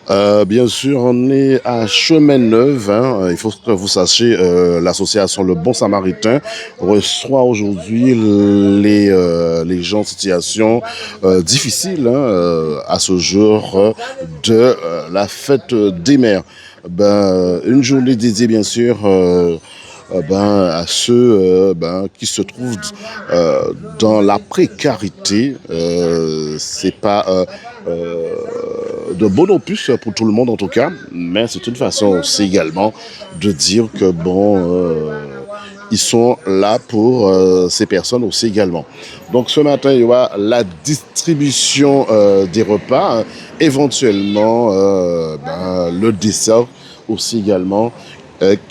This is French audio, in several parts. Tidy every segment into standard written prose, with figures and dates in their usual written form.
Bien sûr, on est à Chemin Neuve, hein. Il faut que vous sachiez, l'association Le Bon Samaritain reçoit aujourd'hui les gens en situation difficile, hein, à ce jour de la fête des mères. Une journée dédiée bien sûr à ceux qui se trouvent dans la précarité. C'est pas de bon opus pour tout le monde en tout cas, mais c'est une façon aussi également de dire que ils sont là pour ces personnes aussi également. Donc ce matin, il y aura la distribution des repas, hein, éventuellement le dessert aussi également,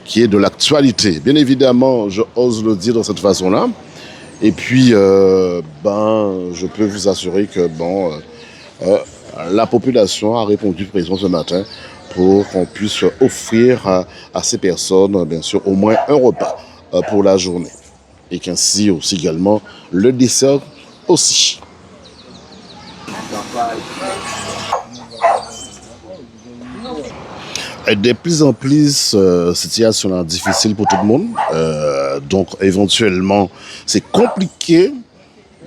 qui est de l'actualité. Bien évidemment, je ose le dire de cette façon-là. Et puis, je peux vous assurer que la population a répondu présent ce matin pour qu'on puisse offrir à ces personnes, bien sûr, au moins un repas pour la journée. Et qu'ainsi aussi également le dessert aussi. De plus en plus, situation difficile pour tout le monde. Donc, éventuellement, c'est compliqué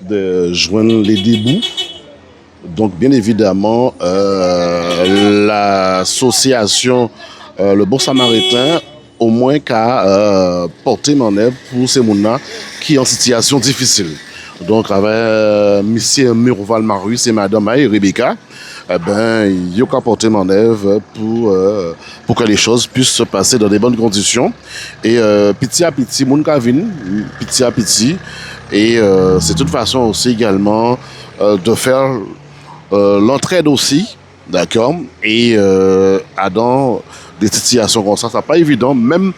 de joindre les débouts. Donc, bien évidemment, l'association Le Bon Samaritain, au moins qu'à porter mon aide pour ces gens qui sont en situation difficile. Donc, avec monsieur Murval Marius et madame Aïe Rebecca, il y a qu'à porter mon œuvre pour que les choses puissent se passer dans des bonnes conditions. Et petit à petit, mon cavine, petit à petit. Et c'est une façon aussi également de faire l'entraide aussi, d'accord. Et dans des situations comme ça n'est pas évident. Même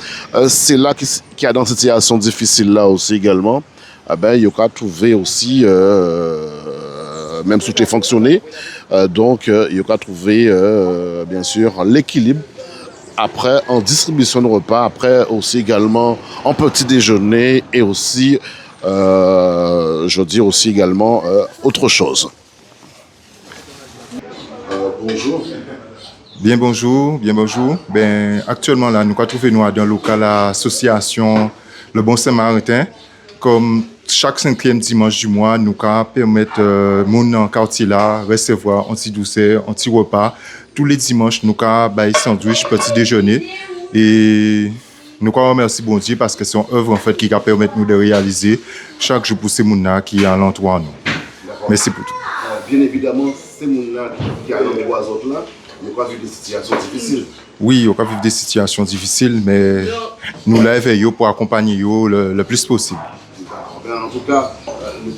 c'est là qui a dans une situation difficile là aussi également. Il y a qu'à trouver aussi même si tu es fonctionné. Donc, il y a qu'à trouver, bien sûr, l'équilibre après en distribution de repas, après aussi également en petit déjeuner et aussi, je veux dire aussi également autre chose. Bonjour. Bien bonjour, bien bonjour. Actuellement, là, nous avons trouvé dans le local association Le Bon Samaritain. Comme chaque 5e dimanche du mois, nous allons permettre mon quartier là recevoir un petit douceur, un petit repas. Tous les dimanches, nous allons faire sandwich, petit déjeuner. Et nous remercions bon Dieu parce que c'est une œuvre en fait, qui va permettre nous de réaliser chaque jour pour ces gens qui sont à l'entour de nous. Merci pour tout. Bien évidemment, ces gens qui sont à l'entour des autres là, ils vont vivre des situations difficiles. Oui, on peut vivre des situations difficiles, mais nous l'avons pour accompagner le plus possible. En tout cas, le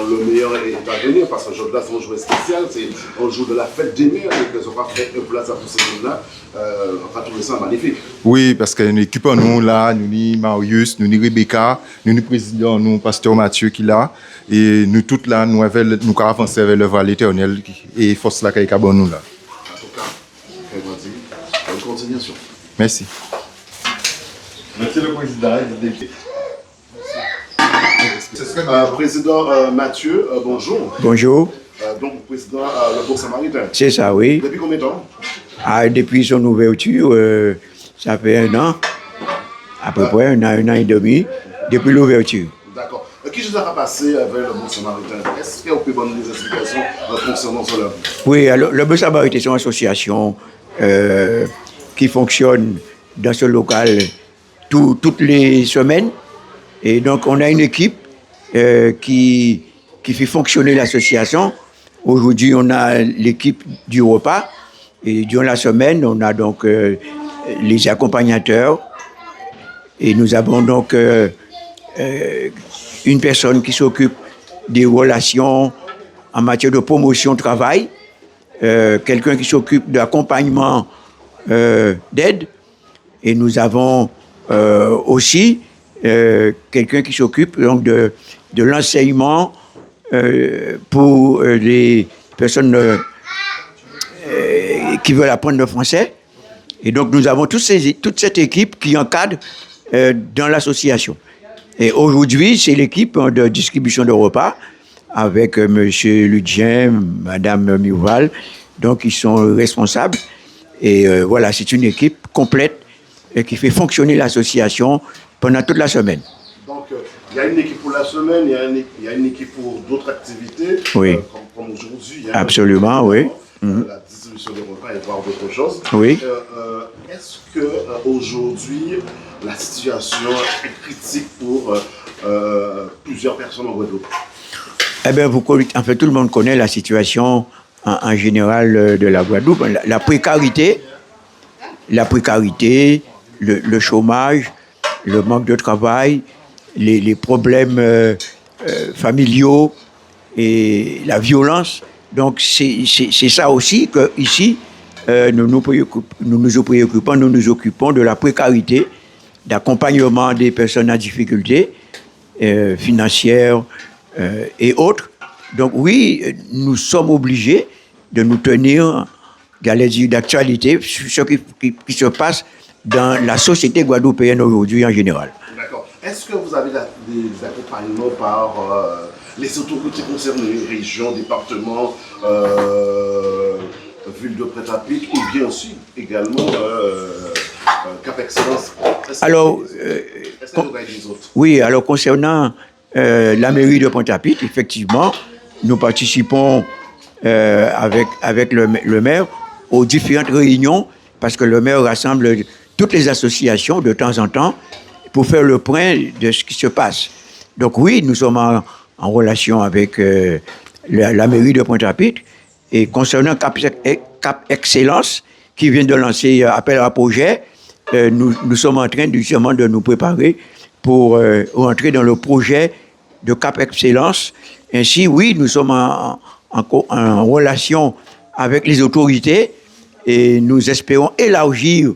le meilleur est à venir parce que aujourd'hui, c'est un jour spécial, c'est un jour de la fête des mères, et que ça va faire un place à tous ces gens-là. On va trouver ça magnifique. Oui, parce que nous équipons nous là, nous ni Marius, nous ni Rebecca, nous ni président, nous pasteur Mathieu qui est là, et nous tous là, nous avons avancé vers l'œuvre à l'Éternel et force là qui est nous là. En tout cas, bonne continuation. Merci. Merci le président. Président Mathieu, bonjour. Bonjour. Donc, président Le Bon Samaritain. C'est ça, oui. Depuis combien de temps? Depuis son ouverture, ça fait un an, à peu près un an et demi, depuis l'ouverture. D'accord. Qui je a passé avec Le Bon Samaritain? Est-ce que vous pouvez donner des explications concernant cela? Oui, alors Le Bon Samaritain, c'est une association qui fonctionne dans ce local toutes les semaines. Et donc, on a une équipe qui fait fonctionner l'association. Aujourd'hui, on a l'équipe du repas. Et durant la semaine, on a donc les accompagnateurs. Et nous avons donc une personne qui s'occupe des relations en matière de promotion travail, quelqu'un qui s'occupe de l'accompagnement d'aide. Et nous avons aussi quelqu'un qui s'occupe donc de l'enseignement pour les personnes qui veulent apprendre le français. Et donc nous avons toute cette équipe qui encadre dans l'association. Et aujourd'hui, c'est l'équipe de distribution de repas avec M. Ludien, Mme Murval Donc, ils sont responsables. Et voilà, c'est une équipe complète qui fait fonctionner l'association pendant toute la semaine. Donc, il y a une équipe pour la semaine, il y a une équipe pour d'autres activités, Oui. Comme aujourd'hui. Absolument, oui. La distribution des repas et voir d'autres choses. Oui. Est-ce que aujourd'hui la situation est critique pour plusieurs personnes en Guadeloupe? Eh bien, en fait, tout le monde connaît la situation en général de la Guadeloupe. La précarité, le chômage, le manque de travail, les problèmes familiaux et la violence. Donc, c'est ça aussi que ici, nous nous occupons de la précarité, d'accompagnement des personnes en difficulté financière et autres. Donc oui, nous sommes obligés de nous tenir, j'allais dire, d'actualité sur ce qui se passe dans la société guadeloupéenne aujourd'hui en général. D'accord. Est-ce que vous avez des accompagnements par les autorités concernées, régions, départements, villes de Pointe-à-Pitre, ou bien aussi également Cap Excellence? Alors, oui, alors concernant la mairie de Pointe-à-Pitre, effectivement, nous participons avec le maire aux différentes réunions parce que le maire rassemble toutes les associations de temps en temps pour faire le point de ce qui se passe. Donc oui, nous sommes en relation avec la mairie de Pointe-à-Pitre et concernant Cap Excellence qui vient de lancer appel à projet, nous sommes en train justement de nous préparer pour rentrer dans le projet de Cap Excellence. Ainsi, oui, nous sommes en relation avec les autorités et nous espérons élargir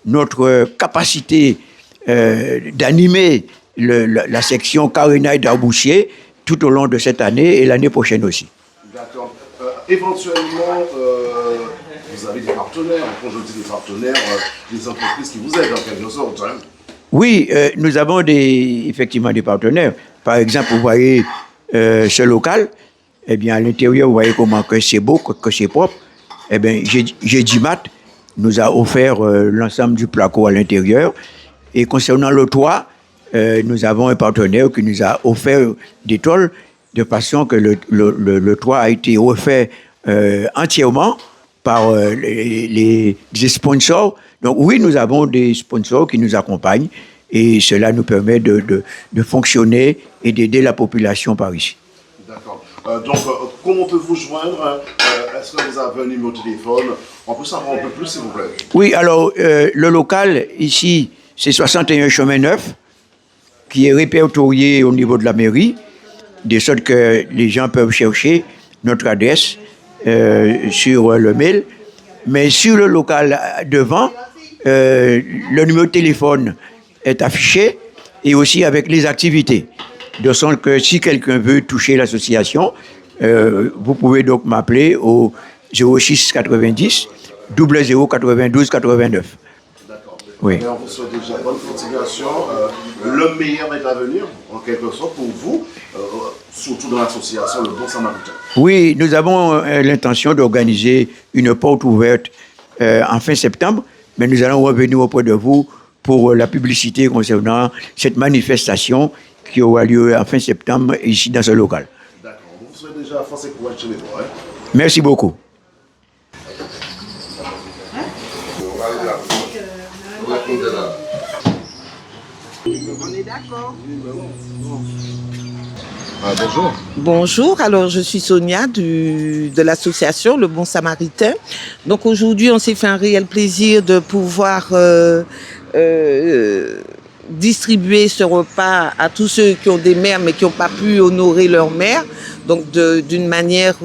notre capacité d'animer la section Carénaille d'Arboussier tout au long de cette année et l'année prochaine aussi. D'accord. Éventuellement, vous avez des partenaires, quand je dis des partenaires, des entreprises qui vous aident en quelque sorte. Hein. Oui, nous avons effectivement des partenaires. Par exemple, vous voyez ce local, eh bien, à l'intérieur, vous voyez comment que c'est beau, que c'est propre. Eh bien, Gédimat nous a offert l'ensemble du placo à l'intérieur. Et concernant le toit, nous avons un partenaire qui nous a offert des tôles de façon que le toit a été refait entièrement par les sponsors. Donc oui, nous avons des sponsors qui nous accompagnent et cela nous permet de fonctionner et d'aider la population par ici. D'accord. Donc, comment on peut vous joindre? Est-ce que vous avez un numéro de téléphone? On peut savoir un peu plus, s'il vous plaît. Oui, alors, le local, ici, c'est 61 Chemin Neuf, qui est répertorié au niveau de la mairie, de sorte que les gens peuvent chercher notre adresse sur le mail. Mais sur le local devant, le numéro de téléphone est affiché et aussi avec les activités. De sorte que si quelqu'un veut toucher l'association, vous pouvez donc m'appeler au 06 90 00 92 89. D'accord. Oui. Et on vous souhaite déjà bonne continuation. Le meilleur est à venir, en quelque sorte, pour vous, surtout dans l'association Le Bon Samaritain. Oui, nous avons l'intention d'organiser une porte ouverte en fin septembre, mais nous allons revenir auprès de vous pour la publicité concernant cette manifestation qui aura lieu en fin septembre ici dans ce local. D'accord. On vous souhaite déjà force et courage chez les voix. Hein? Merci beaucoup. On est d'accord. Bonjour. Bonjour, alors je suis Sonia de l'association Le Bon Samaritain. Donc aujourd'hui, on s'est fait un réel plaisir de pouvoir distribuer ce repas à tous ceux qui ont des mères mais qui n'ont pas pu honorer leur mère. Donc d'une manière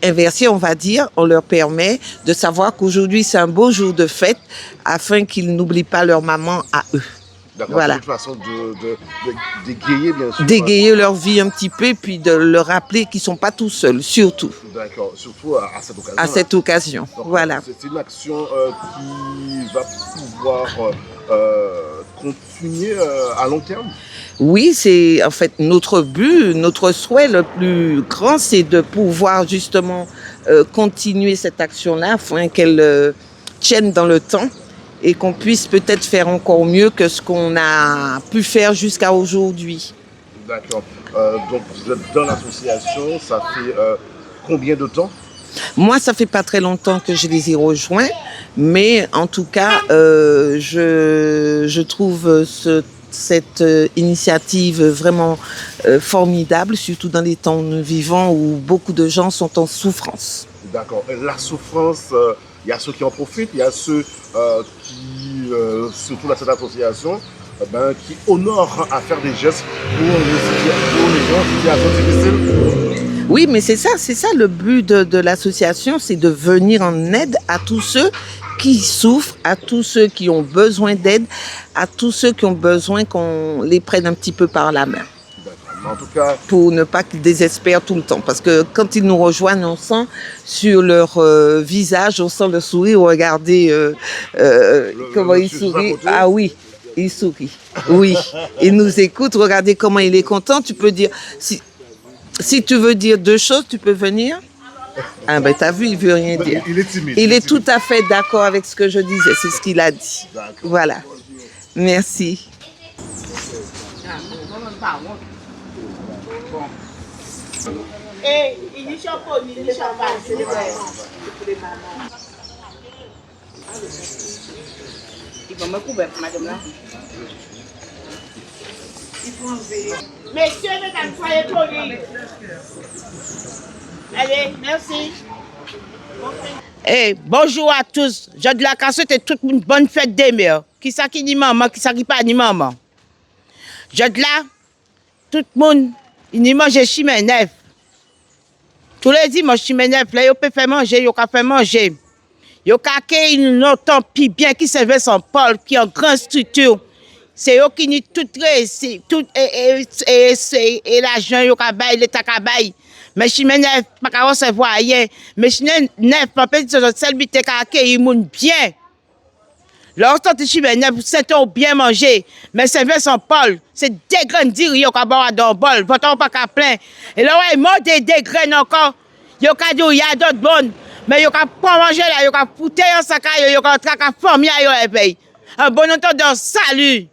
inversée, on va dire, on leur permet de savoir qu'aujourd'hui c'est un beau jour de fête afin qu'ils n'oublient pas leur maman à eux. D'accord, voilà. c'est une façon d'égayer, bien sûr. D'égayer leur vie un petit peu, puis de leur rappeler qu'ils ne sont pas tout seuls, surtout. D'accord, surtout à cette occasion. À cette occasion, donc, voilà. C'est une action qui va pouvoir continuer à long terme. Oui, c'est en fait notre but, notre souhait le plus grand, c'est de pouvoir justement continuer cette action-là afin qu'elle tienne dans le temps et qu'on puisse peut-être faire encore mieux que ce qu'on a pu faire jusqu'à aujourd'hui. D'accord. Donc vous êtes dans l'association, ça fait combien de temps? Moi, ça fait pas très longtemps que je les ai rejoints, mais en tout cas, je trouve cette initiative vraiment formidable, surtout dans les temps où nous vivons où beaucoup de gens sont en souffrance. D'accord. Et la souffrance, il y a ceux qui en profitent, il y a ceux qui, surtout dans cette association, qui honorent à faire des gestes pour les gens en situation difficile. Oui, mais c'est ça le but de l'association, c'est de venir en aide à tous ceux qui souffrent, à tous ceux qui ont besoin d'aide, à tous ceux qui ont besoin qu'on les prenne un petit peu par la main. En tout cas, pour ne pas qu'ils désespèrent tout le temps. Parce que quand ils nous rejoignent, on sent sur leur visage, on sent le sourire. Regardez comment ils sourient. Ah oui, il sourit. Oui, il nous écoute. Regardez comment il est content. Tu peux dire, si tu veux dire deux choses, tu peux venir. Ah ben t'as vu, il veut rien dire. Il est timide. Il est tout à fait d'accord avec ce que je disais. C'est ce qu'il a dit. Voilà. Merci. Messieurs, mesdames, soyez polis. Allez, merci. Bonjour à tous. Je de la cassette et toute une bonne fête des mères. Qui ça qui dit maman, qui ça qui pas dit maman. Je de là, tout le monde, il n'y mange chimé neuf. Tous les dimanches, chimé neuf, là, il peut faire manger, il peut faire manger. Il peut une autant plus bien qui servait son Paul, qui est en grande structure. C'est eux qui n'y tout réussi, tout et l'argent, il peut l'État kabaï. Mais chimé neuf, pas qu'à recevoir rien. Mais chimé neuf, pas peut dire que celle qui est bien. Lorsque tu chimé neuf, c'est bien manger. Mais servait son Paul, c'est des grains de riz, il peut boire dans le bol, pourtant pas qu'à plein. Et là, il monte des grains encore. Il y a d'autres bonnes. Mais il y a pas manger là, il y a foutre en sac, il y a traquer famille à pays. Un bon entendant, salut.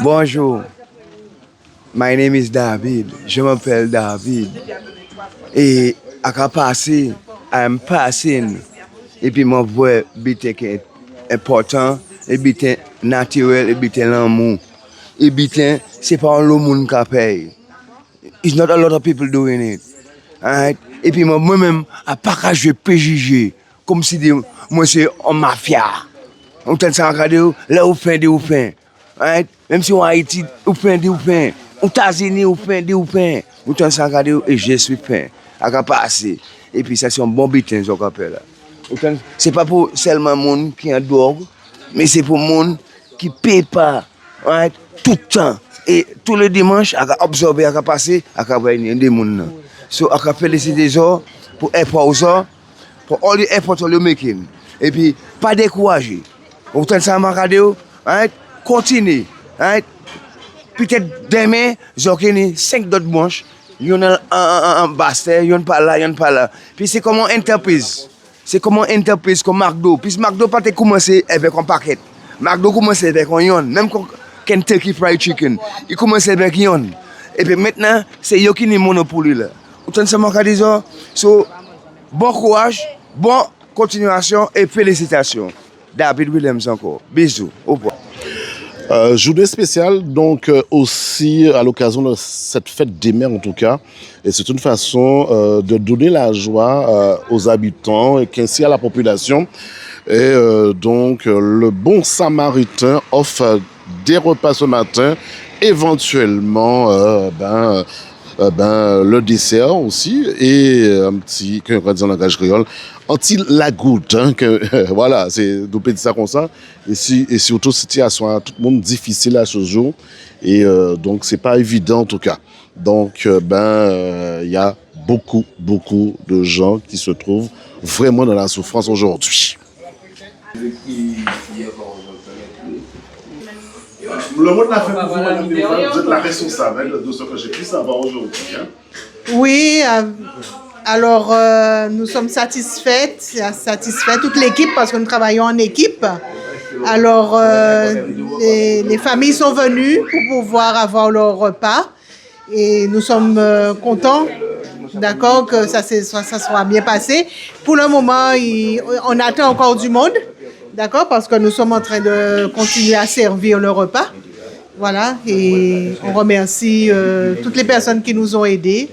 Bonjour, my name is David. Je m'appelle David. Et à passer, I'm passing. Et puis mon voix est important, et bitin naturel, et bitin l'amour. Et bitin, c'est pas le monde qui paye. It's not a lot of people doing it. Right? Et puis moi-même, à pas qu'à jouer PJJ, comme si moi c'est en mafia. On tente ça regarder, là où fin, où fin. Right? Même si on Haïti, où fin, où fin. Aux États-Unis, où fin, où fin. On tente ça regarder, et je suis fin. À passer. Et puis ça c'est un bon bitin, je rappelle. C'est pas pour seulement les gens qui ont dehors, mais c'est pour les gens qui ne paient pas, right? Tout le temps. Et tous les dimanches, à observer, à passer, à voir des gens. So, à féliciter les gens pour l'effort, pour all the effort you're making. Et puis, pas décourager. Vous tenez ça à radio, right? Continuez. Right? Peut-être demain, j'ai 5 d'autres manches. Il y en a un bastard, il y en a pas là, il y en a pas là. Puis c'est comme une entreprise. C'est comme une entreprise comme McDo. Puis McDo pas commencé avec un paquet. McDo commence avec un yon. Même Kentucky Fried Chicken, il commence avec yon. Et puis maintenant, c'est eux qui ont le monopole là. Vous tenez ça à dire. So, bon courage, bonne continuation et félicitations. David Williams encore. Bisous. Au revoir. Journée spéciale, donc aussi à l'occasion de cette fête des mères en tout cas. Et c'est une façon de donner la joie aux habitants et qu'ainsi à la population. Et donc le Bon Samaritain offre des repas ce matin, éventuellement le dessert aussi et un petit, qu'on va dire en langage créole, anti-la-goutte, hein, voilà, c'est de dire ça comme ça. Et surtout, situation à tout le monde difficile à ce jour. Et donc, c'est pas évident en tout cas. Donc, il y a beaucoup de gens qui se trouvent vraiment dans la souffrance aujourd'hui. Le mot de la fin pour vous, madame, vous êtes la responsable de ce que j'ai pu savoir aujourd'hui. Hein? Oui, Alors, nous sommes satisfaits, toute l'équipe, parce que nous travaillons en équipe. Alors, les familles sont venues pour pouvoir avoir leur repas et nous sommes contents, d'accord, que ça soit bien passé. Pour le moment, on attend encore du monde, d'accord, parce que nous sommes en train de continuer à servir le repas. Voilà, et on remercie toutes les personnes qui nous ont aidés.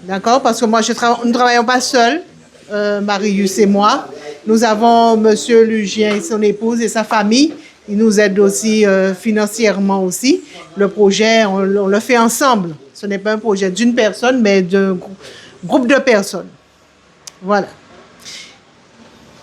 D'accord, parce que moi, nous ne travaillons pas seuls, Marius et moi. Nous avons Monsieur Lugien et son épouse et sa famille. Ils nous aident aussi financièrement aussi. Le projet, on le fait ensemble. Ce n'est pas un projet d'une personne, mais d'un groupe de personnes. Voilà.